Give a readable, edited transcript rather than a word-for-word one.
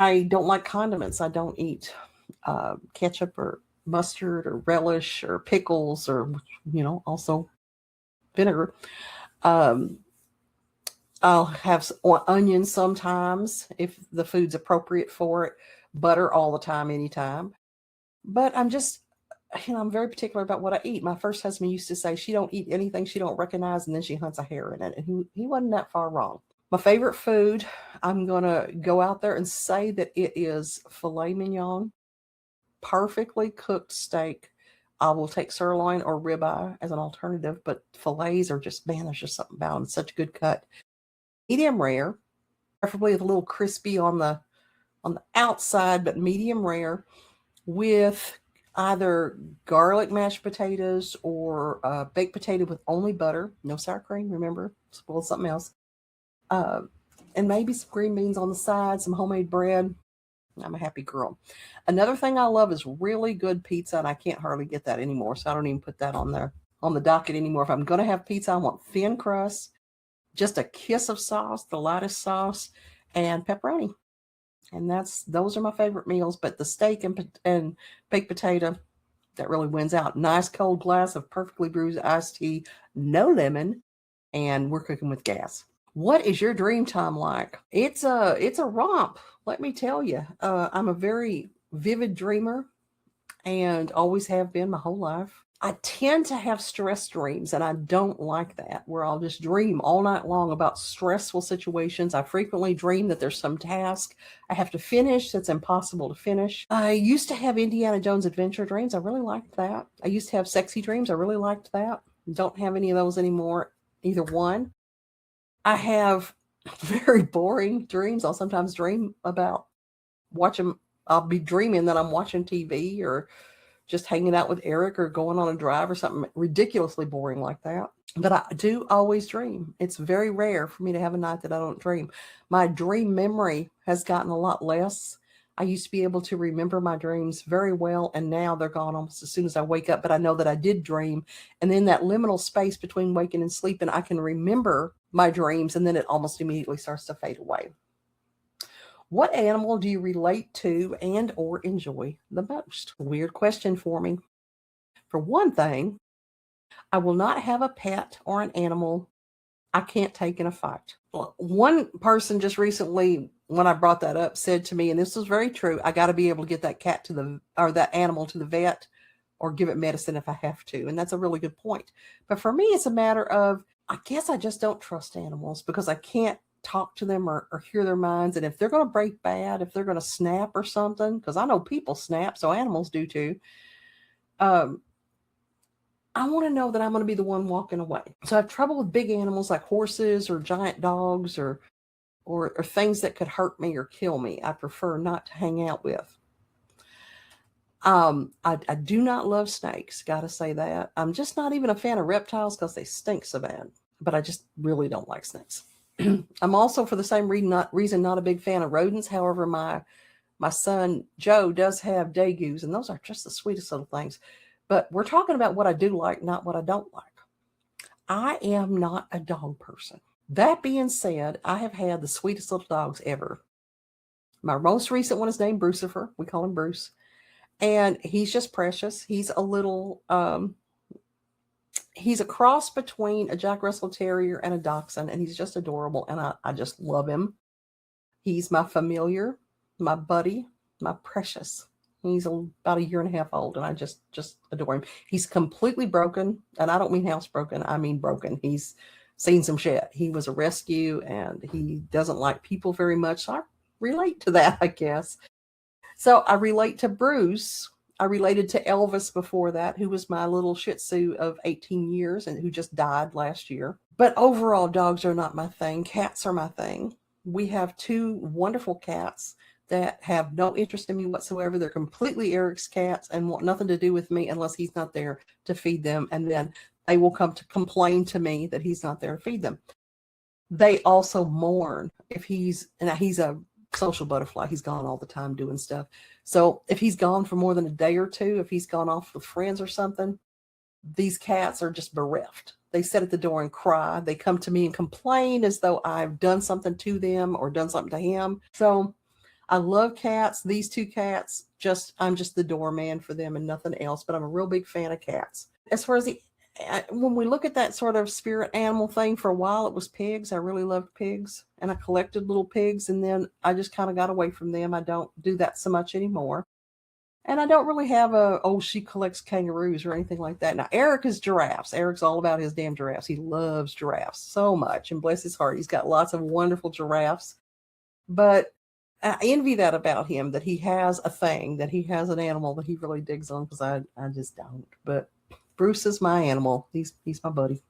I don't like condiments. I don't eat ketchup or mustard or relish or pickles or, also vinegar. Um, I'll have onions sometimes if the food's appropriate for it. Butter all the time, anytime. But I'm very particular about what I eat. My first husband used to say she don't eat anything she don't recognize, and then she hunts a hair in it. And he wasn't that far wrong. My favorite food, I'm gonna go out there and say that it is filet mignon, perfectly cooked steak. I will take sirloin or ribeye as an alternative, but fillets are just, man, there's just something about them. Such a good cut. Medium rare, preferably with a little crispy on the outside, but medium rare with either garlic mashed potatoes or baked potato with only butter, no sour cream. Remember, spoil something else, uh, and maybe some green beans on the side, some homemade bread. I'm a happy girl. Another thing I love is really good pizza, and I can't hardly get that anymore, so I don't even put that on there on the docket anymore. If I'm going to have pizza, I want thin crust, just a kiss of sauce, the lightest sauce, and pepperoni. And those are my favorite meals. But the steak and baked potato, that really wins out. Nice cold glass of perfectly brewed iced tea, no lemon, and we're cooking with gas. What is your dream time like? It's a romp. Let me tell you. I'm a very vivid dreamer and always have been my whole life. I tend to have stress dreams, and I don't like that, where I'll just dream all night long about stressful situations. I frequently dream that there's some task I have to finish that's impossible to finish. I used to have Indiana Jones adventure dreams. I really liked that. I used to have sexy dreams. I really liked that. Don't have any of those anymore, either one. I have very boring dreams. I'll sometimes dream about watching, I'll be dreaming that I'm watching TV or just hanging out with Eric or going on a drive or something ridiculously boring like that. But I do always dream. It's very rare for me to have a night that I don't dream. My dream memory has gotten a lot less. I used to be able to remember my dreams very well, and now they're gone almost as soon as I wake up. But I know that I did dream. And then that liminal space between waking and sleeping, I can remember my dreams, and then it almost immediately starts to fade away. What animal do you relate to and or enjoy the most? Weird question for me. For one thing, I will not have a pet or an animal I can't take in a fight. Well, one person just recently, when I brought that up, said to me, and this was very true, I got to be able to get that cat to the, or that animal to the vet or give it medicine if I have to. And that's a really good point. But for me, it's a matter of, I guess I just don't trust animals because I can't talk to them or hear their minds. And if they're going to break bad, if they're going to snap or something, because I know people snap, so animals do too. Um, I want to know that I'm going to be the one walking away. So I have trouble with big animals like horses or giant dogs or things that could hurt me or kill me. I prefer not to hang out with. I do not love snakes. Got to say that. I'm just not even a fan of reptiles because they stink so bad. But I just really don't like snakes. I'm also, for the same reason, not a big fan of rodents. However, my son Joe does have degus, and those are just the sweetest little things. But we're talking about what I do like, not what I don't like. I am not a dog person. That being said, I have had the sweetest little dogs ever. My most recent one is named Brucifer. We call him Bruce. And he's just precious. He's a cross between a Jack Russell Terrier and a Dachshund, and he's just adorable, and I just love him. He's my familiar, my buddy, my precious. He's about a year and a half old, and I just adore him. He's completely broken, and I don't mean housebroken. I mean broken. He's seen some shit. He was a rescue, and he doesn't like people very much. So I relate to that, I guess. So I relate to Bruce. I related to Elvis before that, who was my little Shih Tzu of 18 years and who just died last year. But overall, dogs are not my thing. Cats are my thing. We have two wonderful cats that have no interest in me whatsoever. They're completely Eric's cats and want nothing to do with me unless he's not there to feed them. And then they will come to complain to me that he's not there to feed them. They also mourn if he's a social butterfly. He's gone all the time doing stuff. So if he's gone for more than a day or two, if he's gone off with friends or something, these cats are just bereft. They sit at the door and cry. They come to me and complain as though I've done something to them or done something to him. So I love cats. These two cats, I'm just the doorman for them and nothing else. But I'm a real big fan of cats. As far as when we look at that sort of spirit animal thing, for a while it was pigs. I really loved pigs, and I collected little pigs, and then I just kind of got away from them. I don't do that so much anymore. And I don't really have she collects kangaroos or anything like that. Now, Eric is giraffes. Eric's all about his damn giraffes. He loves giraffes so much. And bless his heart, he's got lots of wonderful giraffes. But I envy that about him, that he has a thing, that he has an animal that he really digs on, because I just don't. But Bruce is my animal. He's my buddy.